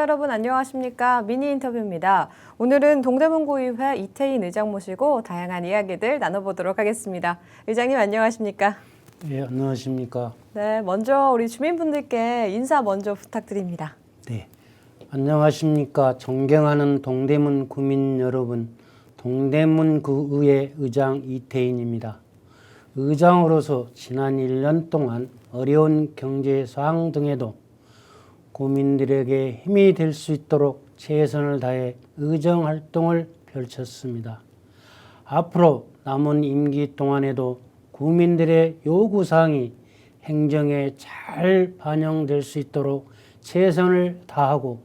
여러분 안녕하십니까? 미니 인터뷰입니다. 오늘은 동대문구의회 이태인 의장 모시고 다양한 이야기들 나눠보도록 하겠습니다. 의장님 안녕하십니까? 네, 안녕하십니까? 네, 먼저 우리 주민분들께 인사 먼저 부탁드립니다. 네, 안녕하십니까? 존경하는 동대문 구민 여러분, 동대문구의회 의장 이태인입니다. 의장으로서 지난 1년 동안 어려운 경제 상황 등에도 구민들에게 힘이 될 수 있도록 최선을 다해 의정 활동을 펼쳤습니다. 앞으로 남은 임기 동안에도 구민들의 요구사항이 행정에 잘 반영될 수 있도록 최선을 다하고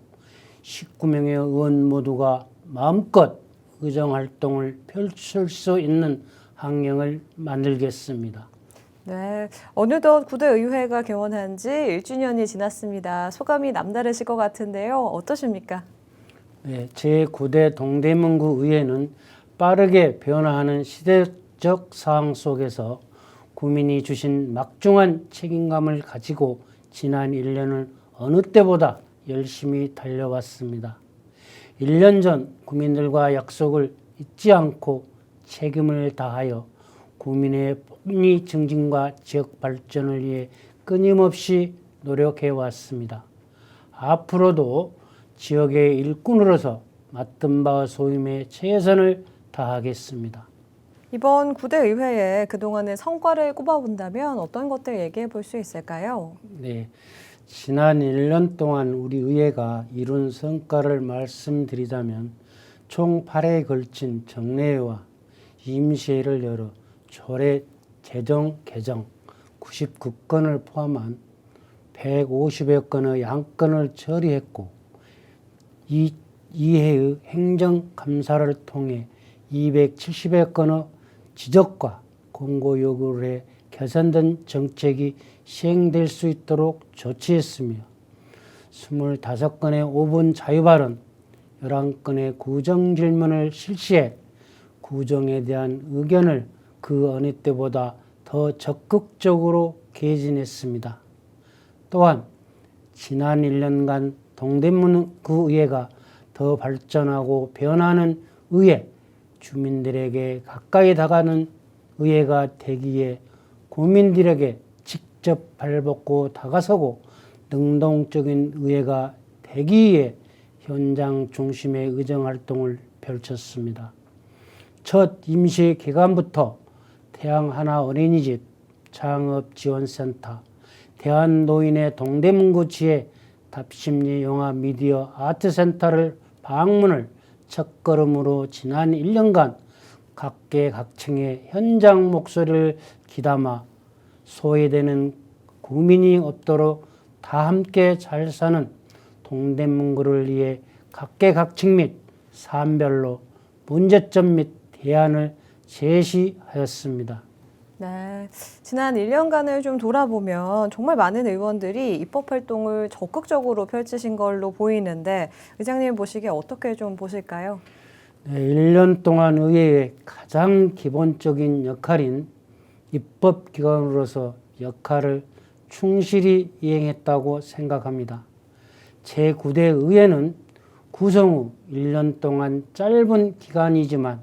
19명의 의원 모두가 마음껏 의정 활동을 펼칠 수 있는 환경을 만들겠습니다. 네, 어느덧 구대의회가 개원한 지 1주년이 지났습니다. 소감이 남다르실 것 같은데요. 어떠십니까? 네, 제9대 동대문구 의회는 빠르게 변화하는 시대적 상황 속에서 구민이 주신 막중한 책임감을 가지고 지난 1년을 어느 때보다 열심히 달려왔습니다. 1년 전 구민들과 약속을 잊지 않고 책임을 다하여 구민의 복리 증진과 지역 발전을 위해 끊임없이 노력해 왔습니다. 앞으로도 지역의 일꾼으로서 맡은 바와 소임에 최선을 다하겠습니다. 이번 구대의회에 그동안의 성과를 꼽아본다면 어떤 것들 얘기해 볼 수 있을까요? 네, 지난 1년 동안 우리 의회가 이룬 성과를 말씀드리자면 총 8회에 걸친 정례회와 임시회를 열어 조례 제정 개정 99건을 포함한 150여 건의 양건을 처리했고 이해의 행정감사를 통해 270여 건의 지적과 공고 요구를 해 개선된 정책이 시행될 수 있도록 조치했으며 25건의 5분 자유발언, 11건의 구정질문을 실시해 구정에 대한 의견을 그 어느 때보다 더 적극적으로 개진했습니다. 또한 지난 1년간 동대문구의회가 더 발전하고 변화하는 의회, 주민들에게 가까이 다가가는 의회가 되기 위해 구민들에게 직접 발벗고 다가서고 능동적인 의회가 되기 위해 현장 중심의 의정활동을 펼쳤습니다. 첫 임시 기간부터 태양하나 어린이집, 창업지원센터, 대한노인의 동대문구 지회 답심리 영화 미디어 아트센터를 방문을 첫걸음으로 지난 1년간 각계각층의 현장 목소리를 귀담아 소외되는 구민이 없도록 다 함께 잘 사는 동대문구를 위해 각계각층 및 사안별로 문제점 및 대안을 제시하였습니다. 네, 지난 1년간을 좀 돌아보면 정말 많은 의원들이 입법 활동을 적극적으로 펼치신 걸로 보이는데 의장님 보시기에 어떻게 좀 보실까요? 네, 1년 동안 의회의 가장 기본적인 역할인 입법기관으로서 역할을 충실히 이행했다고 생각합니다. 제9대 의회는 구성 후 1년 동안 짧은 기간이지만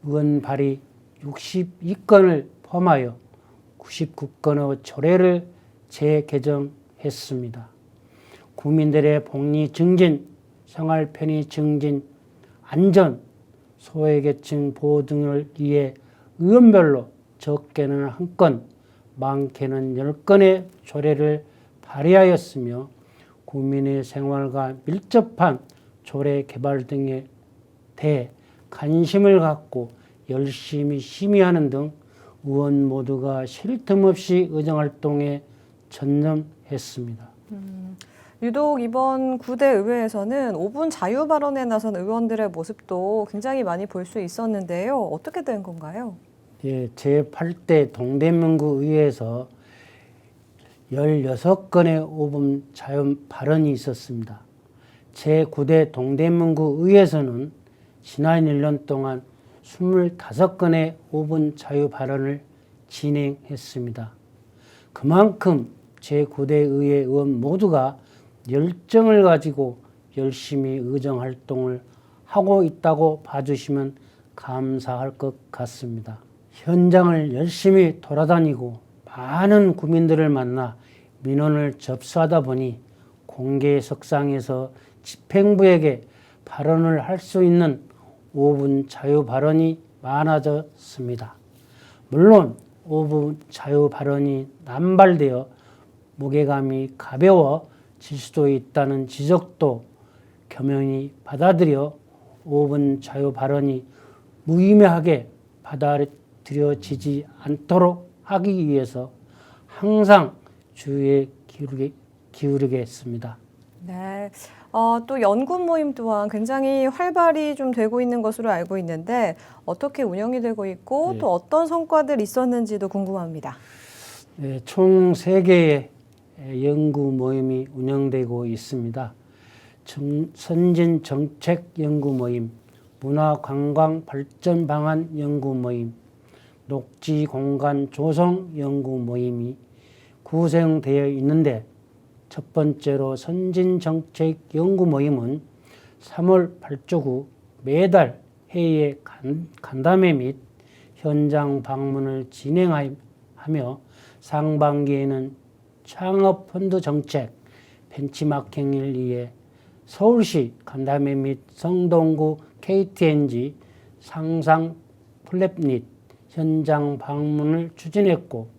의원 발의 62건을 포함하여 99건의 조례를 재개정했습니다. 국민들의 복리 증진, 생활 편의 증진, 안전, 소외계층 보호 등을 위해 의원별로 적게는 1건, 많게는 10건의 조례를 발의하였으며 국민의 생활과 밀접한 조례 개발 등에 대해 관심을 갖고 열심히 심의하는 등 의원 모두가 쉴 틈 없이 의정활동에 전념했습니다. 유독 이번 구대의회에서는 5분 자유발언에 나선 의원들의 모습도 굉장히 많이 볼 수 있었는데요. 어떻게 된 건가요? 예, 제8대 동대문구 의회에서 16건의 5분 자유 발언이 있었습니다. 제9대 동대문구 의회에서는 지난 1년 동안 25건의 5분 자유 발언을 진행했습니다. 그만큼 제9대 의회 의원 모두가 열정을 가지고 열심히 의정 활동을 하고 있다고 봐주시면 감사할 것 같습니다. 현장을 열심히 돌아다니고 많은 구민들을 만나 민원을 접수하다 보니 공개석상에서 집행부에게 발언을 할 수 있는 5분 자유 발언이 많아졌습니다. 물론 5분 자유 발언이 남발되어 무게감이 가벼워질 수도 있다는 지적도 겸연히 받아들여 5분 자유 발언이 무의미하게 받아들여지지 않도록 하기 위해서 항상 주의에 기울이겠습니다. 네. 또 연구 모임 또한 굉장히 활발히 좀 되고 있는 것으로 알고 있는데 어떻게 운영이 되고 있고 네. 또 어떤 성과들이 있었는지도 궁금합니다. 네, 총 3개의 연구 모임이 운영되고 있습니다. 선진 정책 연구 모임, 문화관광 발전 방안 연구 모임, 녹지 공간 조성 연구 모임이 구성되어 있는데 첫 번째로 선진정책 연구 모임은 3월 발족후 매달 회의에 간담회 및 현장 방문을 진행하며 상반기에는 창업펀드 정책 벤치마킹을 위해 서울시 간담회 및 성동구 KTNG 상상 플랫닛 현장 방문을 추진했고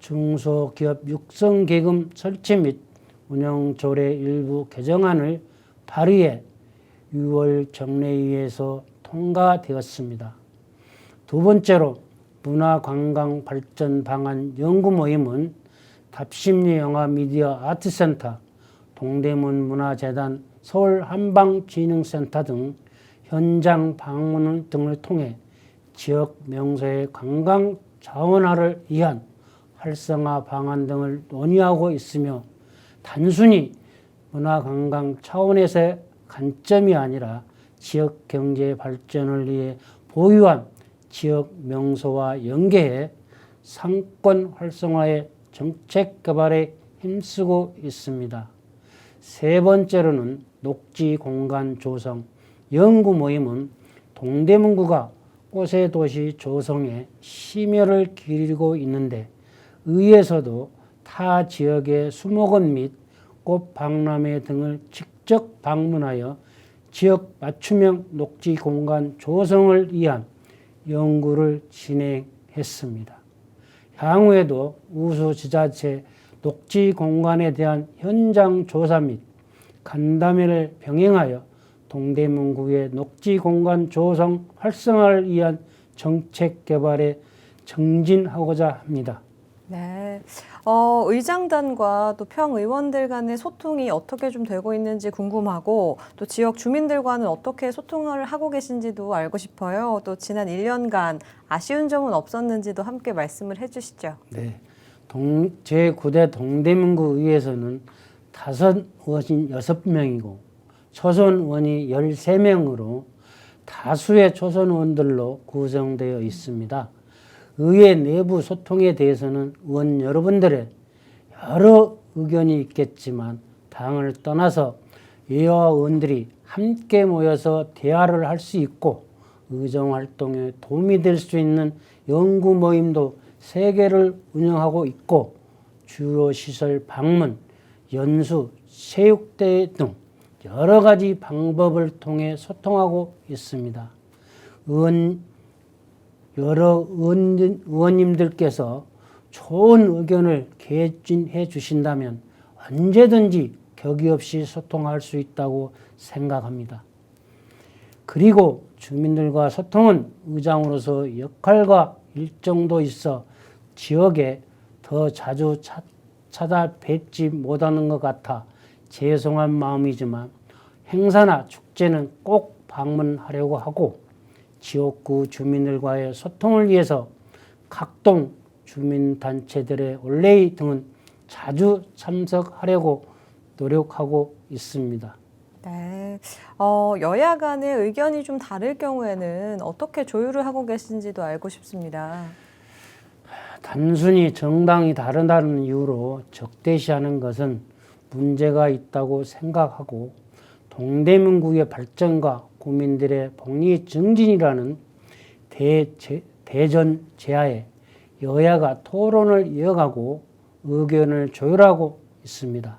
중소기업 육성계금 설치 및 운영조례 일부 개정안을 발의해 6월 정례위에서 통과되었습니다. 두 번째로 문화관광 발전 방안 연구 모임은 답심리 영화 미디어 아트센터, 동대문 문화재단, 서울 한방진흥센터 등 현장 방문 등을 통해 지역 명소의 관광 자원화를 위한 활성화 방안 등을 논의하고 있으며 단순히 문화관광 차원에서의 관점이 아니라 지역 경제 발전을 위해 보유한 지역 명소와 연계해 상권 활성화의 정책 개발에 힘쓰고 있습니다. 세 번째로는 녹지 공간 조성 연구 모임은 동대문구가 꽃의 도시 조성에 심혈을 기울이고 있는데 의회에서도 타 지역의 수목원 및 꽃박람회 등을 직접 방문하여 지역 맞춤형 녹지 공간 조성을 위한 연구를 진행했습니다. 향후에도 우수지자체 녹지 공간에 대한 현장 조사 및 간담회를 병행하여 동대문구의 녹지 공간 조성 활성화를 위한 정책 개발에 정진하고자 합니다. 네. 의장단과 또 평의원들 간의 소통이 어떻게 좀 되고 있는지 궁금하고 또 지역 주민들과는 어떻게 소통을 하고 계신지도 알고 싶어요. 또 지난 1년간 아쉬운 점은 없었는지도 함께 말씀을 해주시죠. 네. 제9대 동대문구 의회에서는 타선 의원이 6명이고 초선 의원이 13명으로 다수의 초선 의원들로 구성되어 있습니다. 의회 내부 소통에 대해서는 의원 여러분들의 여러 의견이 있겠지만 당을 떠나서 의회와 의원들이 함께 모여서 대화를 할 수 있고 의정활동에 도움이 될 수 있는 연구 모임도 3개를 운영하고 있고 주요 시설 방문, 연수, 체육대회 등 여러 가지 방법을 통해 소통하고 있습니다. 여러 의원님들께서 좋은 의견을 개진해 주신다면 언제든지 격의 없이 소통할 수 있다고 생각합니다. 그리고 주민들과 소통은 의장으로서 역할과 일정도 있어 지역에 더 자주 찾아뵙지 못하는 것 같아 죄송한 마음이지만 행사나 축제는 꼭 방문하려고 하고 지역구 주민들과의 소통을 위해서 각동 주민단체들의 올레이 등은 자주 참석하려고 노력하고 있습니다. 네. 여야 간의 의견이 좀 다를 경우에는 어떻게 조율을 하고 계신지도 알고 싶습니다. 단순히 정당이 다르다는 이유로 적대시하는 것은 문제가 있다고 생각하고 동대문구의 발전과 구민들의 복리 증진이라는 대전 제하에 여야가 토론을 이어가고 의견을 조율하고 있습니다.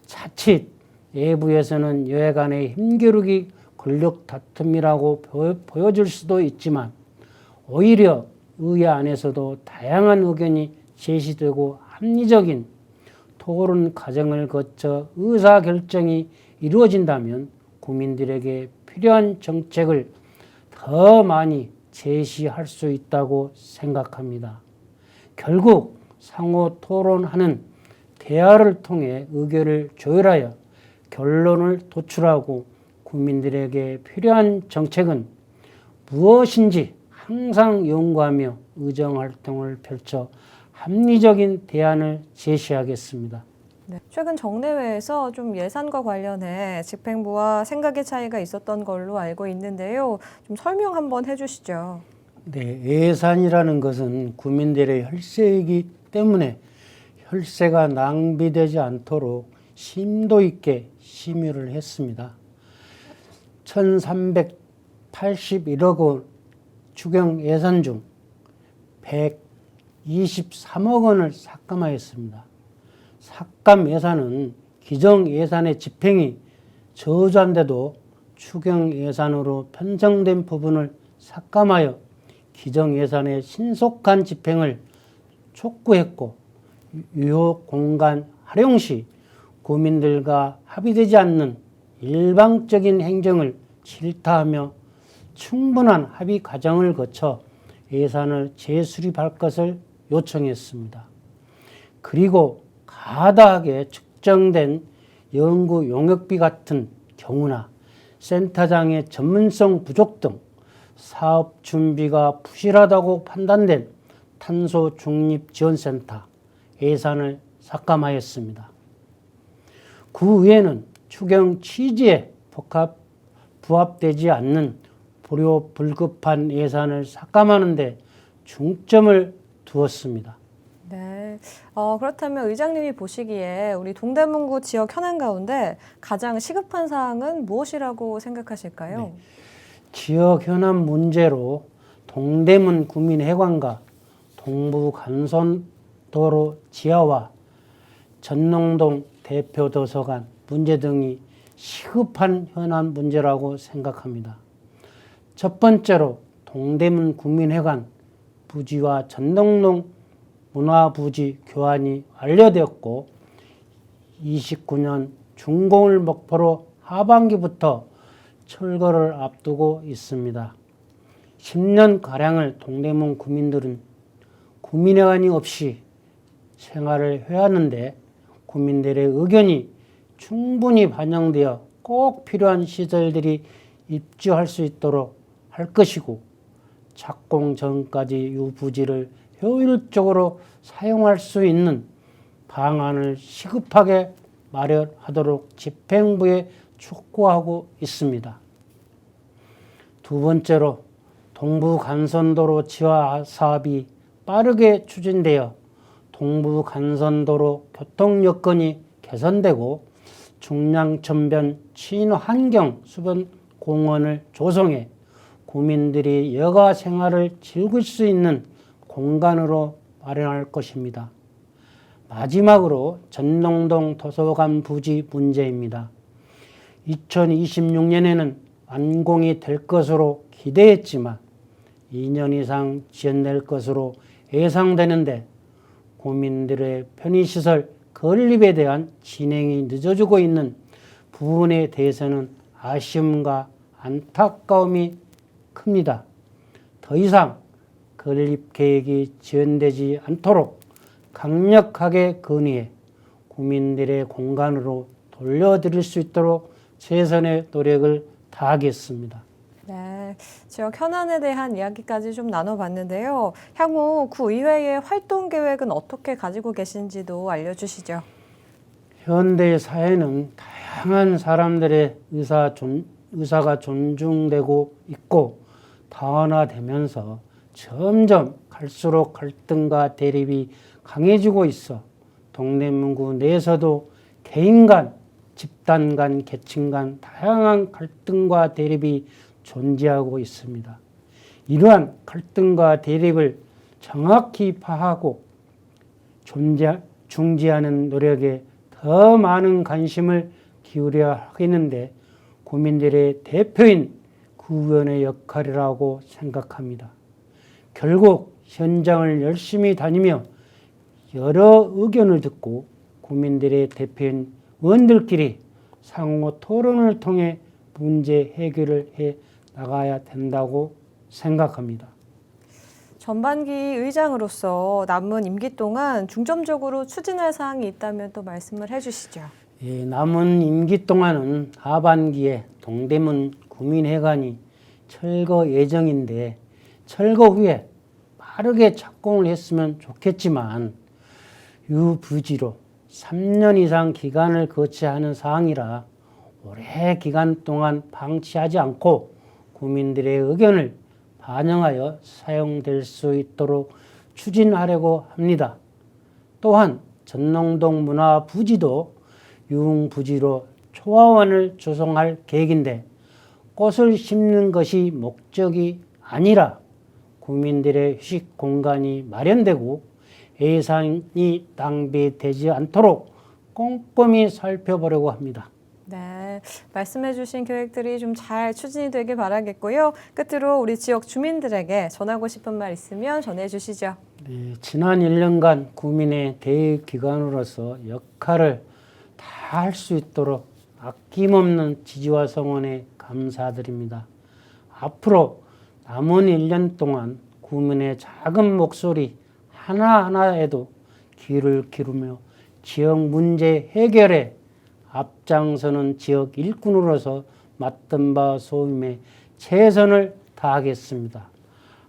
자칫 내부에서는 여야 간의 힘겨루기 권력 다툼이라고 보여질 수도 있지만 오히려 의회 안에서도 다양한 의견이 제시되고 합리적인 토론 과정을 거쳐 의사결정이 이루어진다면 국민들에게 필요한 정책을 더 많이 제시할 수 있다고 생각합니다. 결국 상호 토론하는 대화를 통해 의견을 조율하여 결론을 도출하고 국민들에게 필요한 정책은 무엇인지 항상 연구하며 의정활동을 펼쳐 합리적인 대안을 제시하겠습니다. 네. 최근 정례회에서 좀 예산과 관련해 집행부와 생각의 차이가 있었던 걸로 알고 있는데요. 좀 설명 한번 해주시죠. 네, 예산이라는 것은 국민들의 혈세이기 때문에 혈세가 낭비되지 않도록 심도 있게 심의를 했습니다. 1381억 원 추경 예산 중 123억 원을 삭감하였습니다. 삭감 예산은 기정 예산의 집행이 저조한데도 추경 예산으로 편성된 부분을 삭감하여 기정 예산의 신속한 집행을 촉구했고 유효 공간 활용 시 국민들과 합의되지 않는 일방적인 행정을 질타하며 충분한 합의 과정을 거쳐 예산을 재수립할 것을 요청했습니다. 그리고 가다하게 측정된 연구 용역비 같은 경우나 센터장의 전문성 부족 등 사업 준비가 부실하다고 판단된 탄소중립지원센터 예산을 삭감하였습니다. 그 외에는 추경 취지에 부합되지 않는 불효불급한 예산을 삭감하는 데 중점을 두었습니다. 네. 그렇다면 의장님이 보시기에 우리 동대문구 지역 현안 가운데 가장 시급한 사항은 무엇이라고 생각하실까요? 네. 지역 현안 문제로 동대문 구민회관과 동부간선도로 지하와 전농동 대표도서관 문제 등이 시급한 현안 문제라고 생각합니다. 첫 번째로 동대문 구민회관 부지와 전농동 문화부지 교환이 완료되었고 29년 준공을 목표로 하반기부터 철거를 앞두고 있습니다. 10년가량을 동대문 구민들은 구민회관이 없이 생활을 해왔는데 국민들의 의견이 충분히 반영되어 꼭 필요한 시설들이 입주할 수 있도록 할 것이고 착공 전까지 이 부지를 효율적으로 사용할 수 있는 방안을 시급하게 마련하도록 집행부에 촉구하고 있습니다. 두 번째로 동부간선도로 지하 사업이 빠르게 추진되어 동부간선도로 교통 여건이 개선되고 중량천변 친환경 수변 공원을 조성해 구민들이 여가 생활을 즐길 수 있는 공간으로 마련할 것입니다. 마지막으로 전농동 도서관 부지 문제입니다. 2026년에는 완공이 될 것으로 기대했지만 2년 이상 지연될 것으로 예상되는데 국민들의 편의시설 건립에 대한 진행이 늦어지고 있는 부분에 대해서는 아쉬움과 안타까움이 큽니다. 더 이상 건립 계획이 지연되지 않도록 강력하게 건의해 국민들의 공간으로 돌려드릴 수 있도록 최선의 노력을 다하겠습니다. 네, 지역 현안에 대한 이야기까지 좀 나눠봤는데요. 향후 구의회의 활동 계획은 어떻게 가지고 계신지도 알려주시죠. 현대 사회는 다양한 사람들의 의사가 존중되고 있고 다원화되면서 점점 갈수록 갈등과 대립이 강해지고 있어 동대문구 내에서도 개인 간 집단 간, 계층 간 다양한 갈등과 대립이 존재하고 있습니다. 이러한 갈등과 대립을 정확히 파악하고 중지하는 노력에 더 많은 관심을 기울여야 하겠는데 국민들의 대표인 구의원의 역할이라고 생각합니다. 결국 현장을 열심히 다니며 여러 의견을 듣고 국민들의 대표인 의원들끼리 상호 토론을 통해 문제 해결을 해 나가야 된다고 생각합니다. 전반기 의장으로서 남은 임기 동안 중점적으로 추진할 사항이 있다면 또 말씀을 해주시죠. 예, 남은 임기 동안은 하반기에 동대문 구민회관이 철거 예정인데 철거 후에 빠르게 착공을 했으면 좋겠지만 유부지로 3년 이상 기간을 거쳐야 하는 사항이라 오래 기간 동안 방치하지 않고 국민들의 의견을 반영하여 사용될 수 있도록 추진하려고 합니다. 또한 전농동 문화부지도 유흥부지로 초화원을 조성할 계획인데 꽃을 심는 것이 목적이 아니라 국민들의 휴식 공간이 마련되고 예산이 낭비되지 않도록 꼼꼼히 살펴보려고 합니다. 네, 말씀해주신 계획들이 좀 잘 추진이 되길 바라겠고요. 끝으로 우리 지역 주민들에게 전하고 싶은 말 있으면 전해주시죠. 네, 지난 1년간 구민의 대기관으로서 역할을 다 할 수 있도록 아낌없는 지지와 성원에 감사드립니다. 앞으로 남은 1년 동안 구민의 작은 목소리 하나하나에도 귀를 기울이며 지역 문제 해결에 앞장서는 지역 일꾼으로서 맡은 바 소임에 최선을 다하겠습니다.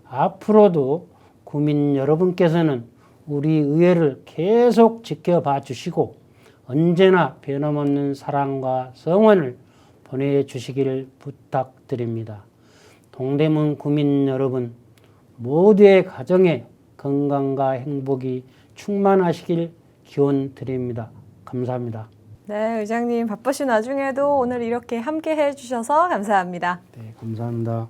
앞으로도 구민 여러분께서는 우리 의회를 계속 지켜봐 주시고 언제나 변함없는 사랑과 성원을 보내주시기를 부탁드립니다. 동대문 구민 여러분 모두의 가정에 건강과 행복이 충만하시길 기원 드립니다. 감사합니다. 네, 의장님 바쁘신 와중에도 오늘 이렇게 함께 해주셔서 감사합니다. 네, 감사합니다.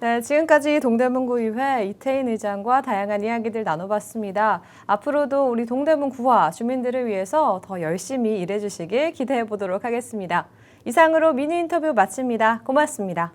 네, 지금까지 동대문구의회 이태인 의장과 다양한 이야기들 나눠봤습니다. 앞으로도 우리 동대문구와 주민들을 위해서 더 열심히 일해주시길 기대해 보도록 하겠습니다. 이상으로 미니 인터뷰 마칩니다. 고맙습니다.